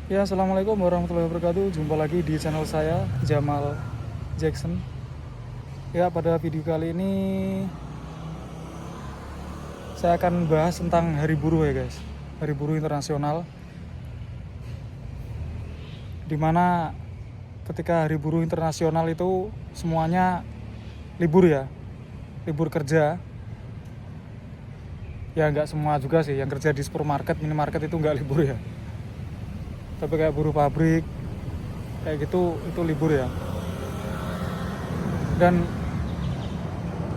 Ya, assalamualaikum warahmatullahi wabarakatuh. Jumpa lagi di channel saya, Jamal Jackson. Ya, pada video kali ini saya akan bahas tentang Hari Buruh ya guys. Hari Buruh Internasional. Dimana ketika Hari Buruh Internasional itu semuanya libur ya. Libur kerja. Ya nggak semua juga sih, yang kerja di supermarket, minimarket itu nggak libur ya. Tapi kayak buruh pabrik kayak gitu itu libur ya. Dan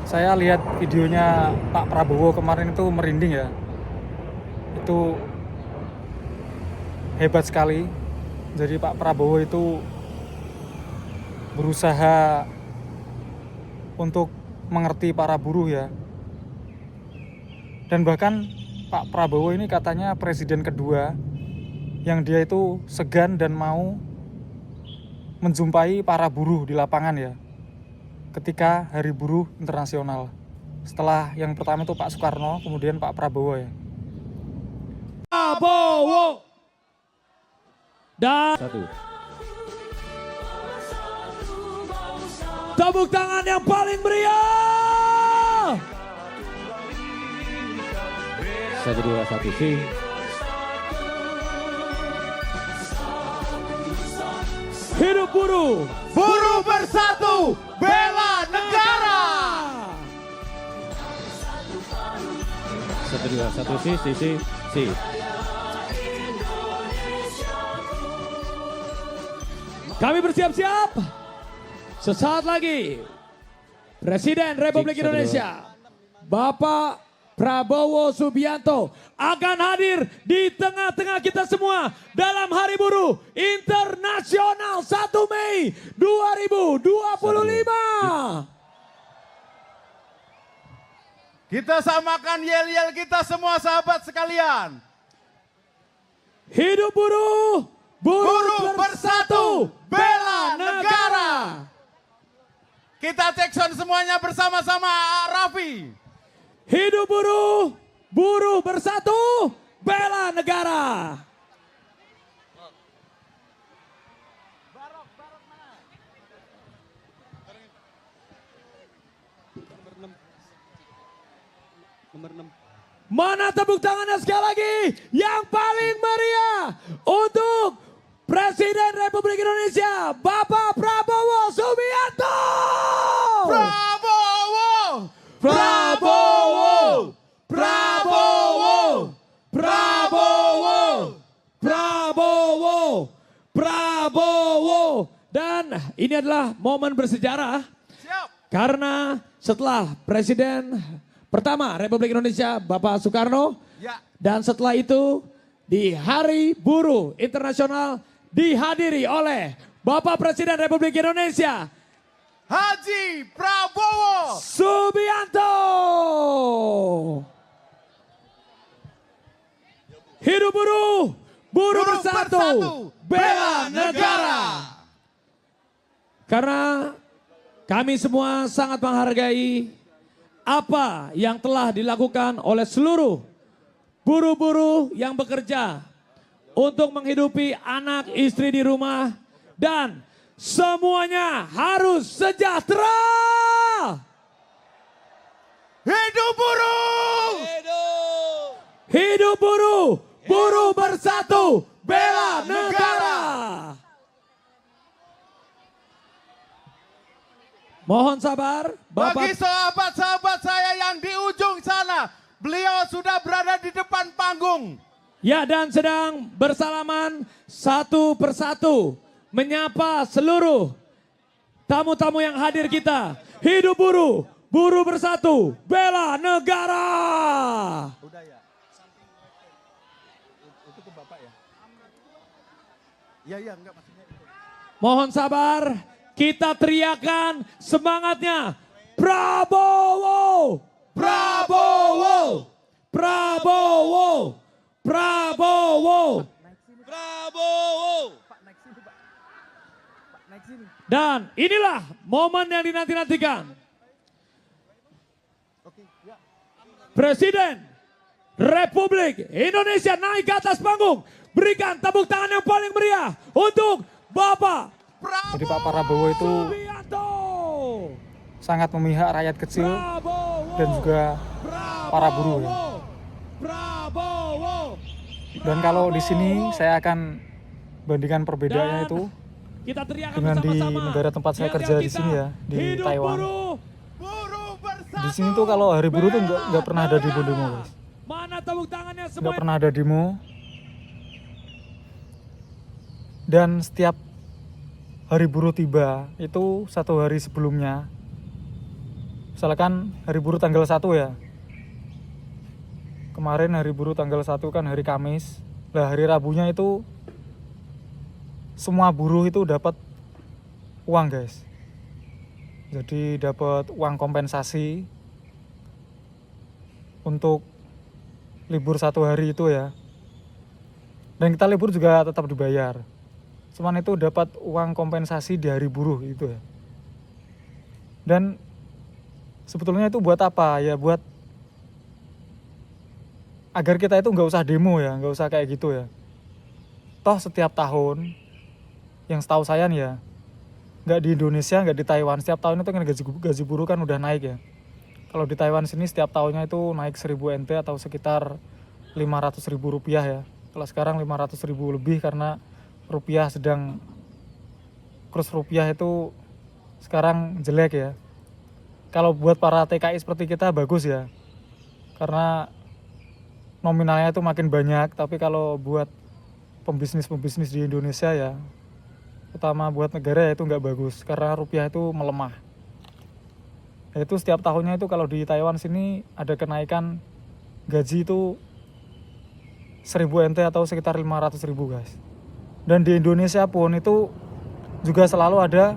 saya lihat videonya Pak Prabowo kemarin itu merinding ya. Itu hebat sekali. Jadi Pak Prabowo itu berusaha untuk mengerti para buruh ya. Dan bahkan Pak Prabowo ini katanya presiden kedua yang dia itu segan dan mau menjumpai para buruh di lapangan ya, ketika Hari Buruh Internasional. Setelah yang pertama itu Pak Soekarno, kemudian Pak Prabowo ya. Prabowo dan Satu. tepuk tangan yang paling meriah. 1, 2, 1, si. Hidup buruh, Buruh bersatu, bela negara. 1, 2, 1, si. kami bersiap-siap. Sesaat lagi Presiden Republik Satu, dua. Indonesia Bapak Prabowo Subianto akan hadir di tengah-tengah kita semua dalam Hari Buruh Internasional 1 Mei 2025. Kita samakan yel-yel kita semua sahabat sekalian. Hidup buruh, Buruh bersatu, bela negara. Kita take sound semuanya bersama-sama, Raffi. Hidup buruh, buruh bersatu, bela negara. Nomor 6. Mana tepuk tangannya sekali lagi yang paling meriah untuk Presiden Republik Indonesia Bapak Prabowo Subianto. Prabowo, Prabowo, Prabowo, Prabowo, Prabowo, Prabowo. Dan ini adalah momen bersejarah siap. karena setelah Presiden pertama Republik Indonesia Bapak Soekarno, Ya, dan setelah itu di Hari Buruh Internasional dihadiri oleh Bapak Presiden Republik Indonesia Haji Prabowo. Subianto. Hidup buruh, buruh bersatu, bela negara. Karena kami semua sangat menghargai apa yang telah dilakukan oleh seluruh buruh-buruh yang bekerja untuk menghidupi anak istri di rumah dan semuanya harus sejahtera. Hidup buruh. Hidup buruh, buruh bersatu, bela negara. Mohon sabar, Bagi Bapak. sahabat-sahabat saya yang di ujung sana, beliau sudah berada di depan panggung. Ya, dan sedang bersalaman satu persatu menyapa seluruh tamu-tamu yang hadir kita. Hidup buruh, buruh bersatu, bela negara. Udah ya. Itu ke Bapak ya? Iya, enggak maksudnya itu. Mohon sabar, kita teriakan semangatnya. Prabowo, Prabowo, Prabowo, Prabowo. Dan inilah momen yang dinanti-nantikan. Presiden Republik Indonesia naik ke atas panggung. Berikan tepuk tangan yang paling meriah untuk Bapak Jadi Pak Prabowo itu Subianto. sangat memihak rakyat kecil Prabowo. dan juga para buruh ya. Prabowo. Dan kalau di sini saya akan bandingkan perbedaannya itu Kita teriakan dengan di bersama-sama. negara tempat saya Yel-yel kerja di kita. sini ya, di Hidup Taiwan. buruh. Buruh bersatu. Di sini tuh kalau hari buruh tuh nggak pernah ada demo-demo guys. Mana tepuk tangannya semua? Nggak pernah ada demo. Dan setiap hari buruh tiba itu 1 hari sebelumnya, misalkan hari buruh tanggal 1 ya, kemarin hari buruh tanggal 1 kan hari Kamis, lah hari Rabunya itu semua buruh itu dapat uang guys. Jadi dapat uang kompensasi untuk libur 1 hari itu ya. Dan kita libur juga tetap dibayar. Cuman itu dapat uang kompensasi di hari buruh itu ya. Dan sebetulnya itu buat apa? Ya buat agar kita itu nggak usah demo ya, nggak usah kayak gitu ya. Toh setiap tahun, yang setahu saya nih ya, nggak di Indonesia, nggak di Taiwan, setiap tahun itu kan gaji buruh kan udah naik ya. Kalau di Taiwan sini setiap tahunnya itu naik 1000 NT atau sekitar 500.000 rupiah ya. Kalau sekarang 500.000 lebih karena rupiah sedang, kurs rupiah itu sekarang jelek ya. Kalau buat para TKI seperti kita bagus ya, karena nominalnya itu makin banyak. Tapi kalau buat pembisnis di Indonesia ya, utama buat negara ya itu nggak bagus karena rupiah itu melemah. Itu setiap tahunnya itu kalau di Taiwan sini ada kenaikan gaji itu 1000 NT atau sekitar 500.000 guys. Dan di Indonesia pun itu juga selalu ada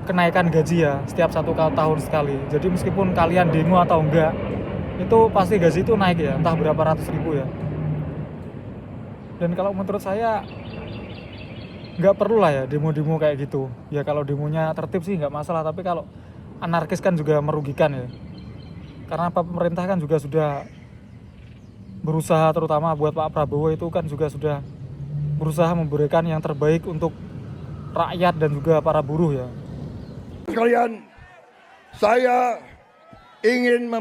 kenaikan gaji ya setiap 1 tahun sekali. Jadi meskipun kalian demo atau enggak, itu pasti gaji itu naik ya, entah berapa ratus ribu ya. Dan kalau menurut saya nggak perlu lah ya demo-demo kayak gitu. Ya kalau demonya tertib sih nggak masalah, tapi kalau anarkis kan juga merugikan ya. Karena pemerintah kan juga sudah berusaha, terutama buat Pak Prabowo itu kan juga sudah berusaha memberikan yang terbaik untuk rakyat dan juga para buruh ya. Sekalian, saya ingin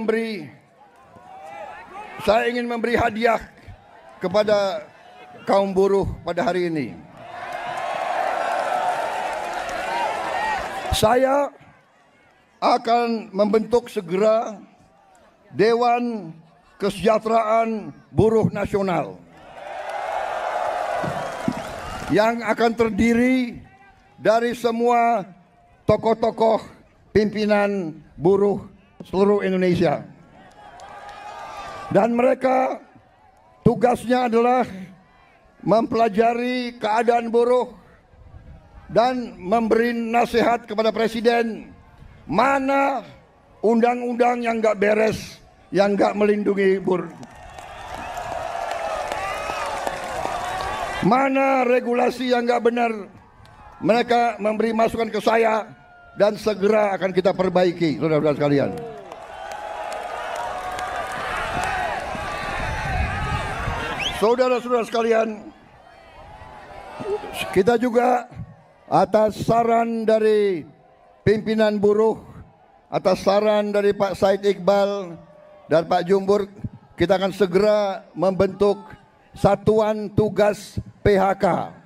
memberi hadiah kepada kaum buruh pada hari ini. Saya akan membentuk segera Dewan Kesejahteraan Buruh Nasional yang akan terdiri dari semua tokoh-tokoh pimpinan buruh seluruh Indonesia. Dan mereka tugasnya adalah mempelajari keadaan buruh dan memberi nasihat kepada Presiden mana undang-undang yang nggak beres, yang nggak melindungi buruh, mana regulasi yang nggak benar. Mereka memberi masukan ke saya dan segera akan kita perbaiki, saudara-saudara sekalian. Saudara-saudara sekalian, kita juga atas saran dari pimpinan buruh, atas saran dari Pak Said Iqbal dan Pak Jumbur, kita akan segera membentuk Satuan Tugas PHK.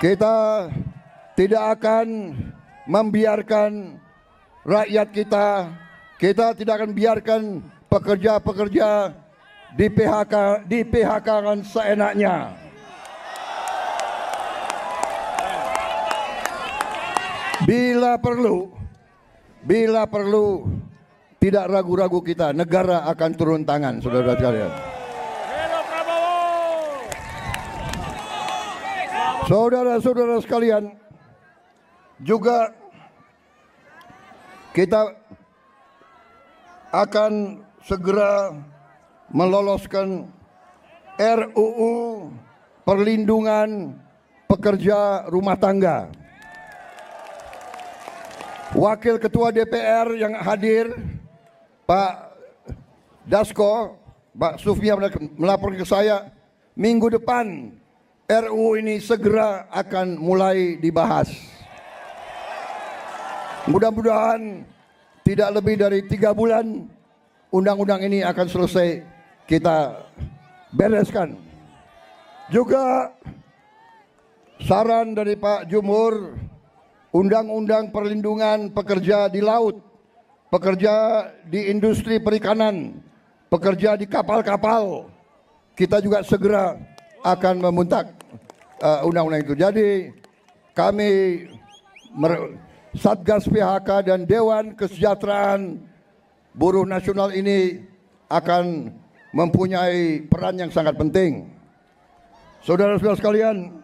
Kita tidak akan membiarkan rakyat kita tidak akan biarkan pekerja-pekerja di PHK kan seenaknya. Bila perlu, tidak ragu-ragu kita, negara akan turun tangan, saudara-saudara sekalian. Saudara-saudara sekalian, juga kita akan segera meloloskan RUU Perlindungan Pekerja Rumah Tangga. Wakil Ketua DPR yang hadir, Pak Dasko, Pak Sufmi melapor ke saya, minggu depan RUU ini segera akan mulai dibahas. Mudah-mudahan tidak lebih dari 3 bulan undang-undang ini akan selesai kita bereskan. Juga saran dari Pak Jumhur, undang-undang perlindungan pekerja di laut, pekerja di industri perikanan, pekerja di kapal-kapal, kita juga segera akan membentak undang-undang itu. Jadi kami Satgas PHK dan Dewan Kesejahteraan Buruh Nasional ini akan mempunyai peran yang sangat penting. Saudara-saudara sekalian,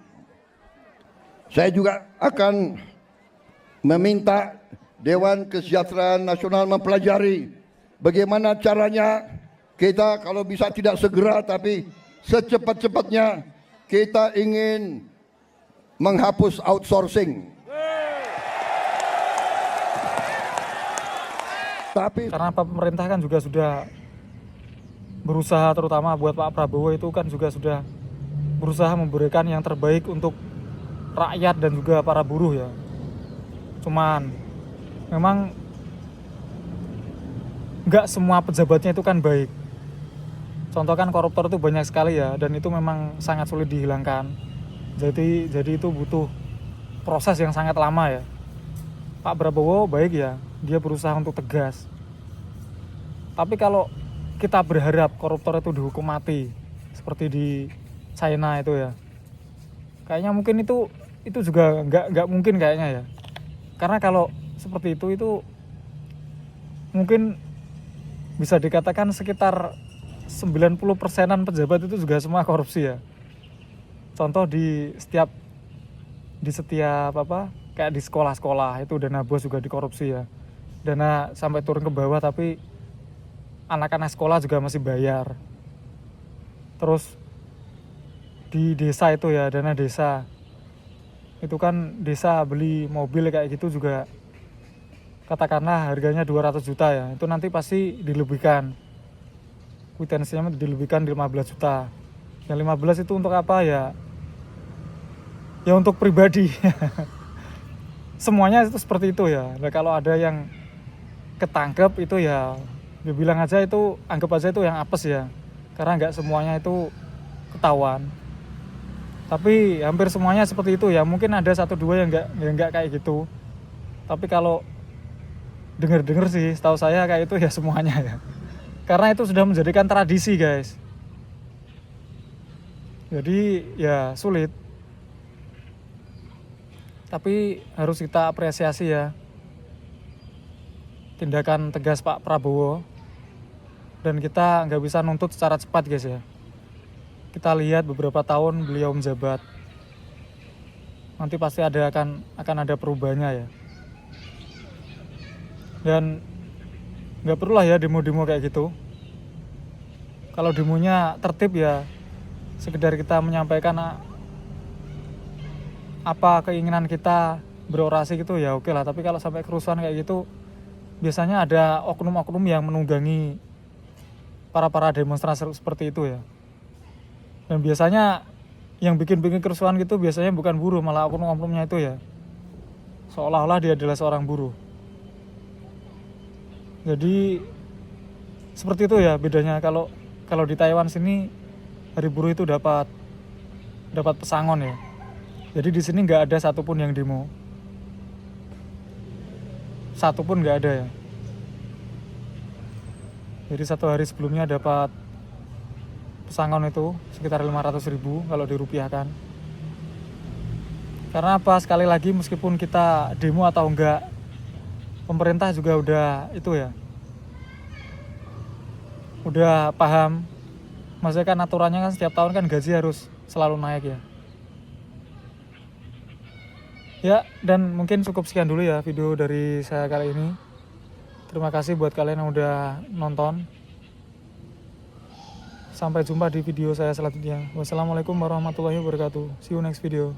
saya juga akan meminta Dewan Kesejahteraan Nasional mempelajari bagaimana caranya kita kalau bisa tidak segera tapi secepat-cepatnya kita ingin menghapus outsourcing. Tapi Karena pemerintah kan juga sudah berusaha, terutama buat Pak Prabowo itu kan juga sudah berusaha memberikan yang terbaik untuk rakyat dan juga para buruh ya. Cuman memang nggak semua pejabatnya itu kan baik. Contoh kan koruptor itu banyak sekali ya, dan itu memang sangat sulit dihilangkan. Jadi itu butuh proses yang sangat lama ya. Pak Prabowo baik ya, dia berusaha untuk tegas. Tapi kalau kita berharap koruptor itu dihukum mati seperti di China itu ya, kayaknya mungkin itu juga nggak mungkin kayaknya ya. Karena kalau seperti itu mungkin bisa dikatakan sekitar 90%-an pejabat itu juga semua korupsi ya. Contoh di setiap kayak di sekolah-sekolah itu dana bos juga dikorupsi ya. Dana sampai turun ke bawah tapi anak-anak sekolah juga masih bayar. Terus di desa itu ya, dana desa itu kan desa beli mobil kayak gitu juga katakanlah harganya 200 juta ya, itu nanti pasti dilebihkan, kwitansinya dilebihkan di 15 juta. Yang 15 itu untuk apa ya? Ya untuk pribadi. Semuanya itu seperti itu ya. Nah, kalau ada yang ketangkep itu ya bilang aja itu, anggap aja itu yang apes ya, karena nggak semuanya itu ketahuan. Tapi hampir semuanya seperti itu ya. Mungkin ada 1-2 yang nggak kayak gitu. Tapi kalau dengar sih, setahu saya kayak itu ya semuanya ya. Karena itu sudah menjadikan tradisi guys. Jadi ya sulit. Tapi harus kita apresiasi ya tindakan tegas Pak Prabowo. Dan kita nggak bisa nuntut secara cepat guys ya. Kita lihat beberapa tahun beliau menjabat, nanti pasti akan ada perubahannya ya. Dan nggak perlu lah ya demo-demo kayak gitu. Kalau demonya tertib ya sekedar kita menyampaikan apa keinginan kita, berorasi gitu ya oke lah. Tapi kalau sampai kerusuhan kayak gitu, biasanya ada oknum-oknum yang menunggangi para demonstrasi seperti itu ya. Dan biasanya yang bikin kerusuhan gitu biasanya bukan buruh, malah oknum-oknumnya itu ya. Seolah-olah dia adalah seorang buruh. Jadi seperti itu ya bedanya. Kalau di Taiwan sini hari buruh itu dapat pesangon ya. Jadi di sini nggak ada satupun yang demo, satupun nggak ada ya. Jadi 1 hari sebelumnya dapat pesangon itu sekitar 500.000 kalau dirupiahkan. Karena apa? Sekali lagi meskipun kita demo atau enggak, pemerintah juga udah itu ya, udah paham. Maksudnya kan aturannya kan setiap tahun kan gaji harus selalu naik ya. Ya, dan mungkin cukup sekian dulu ya video dari saya kali ini. Terima kasih buat kalian yang udah nonton. Sampai jumpa di video saya selanjutnya. Wassalamualaikum warahmatullahi wabarakatuh. See you next video.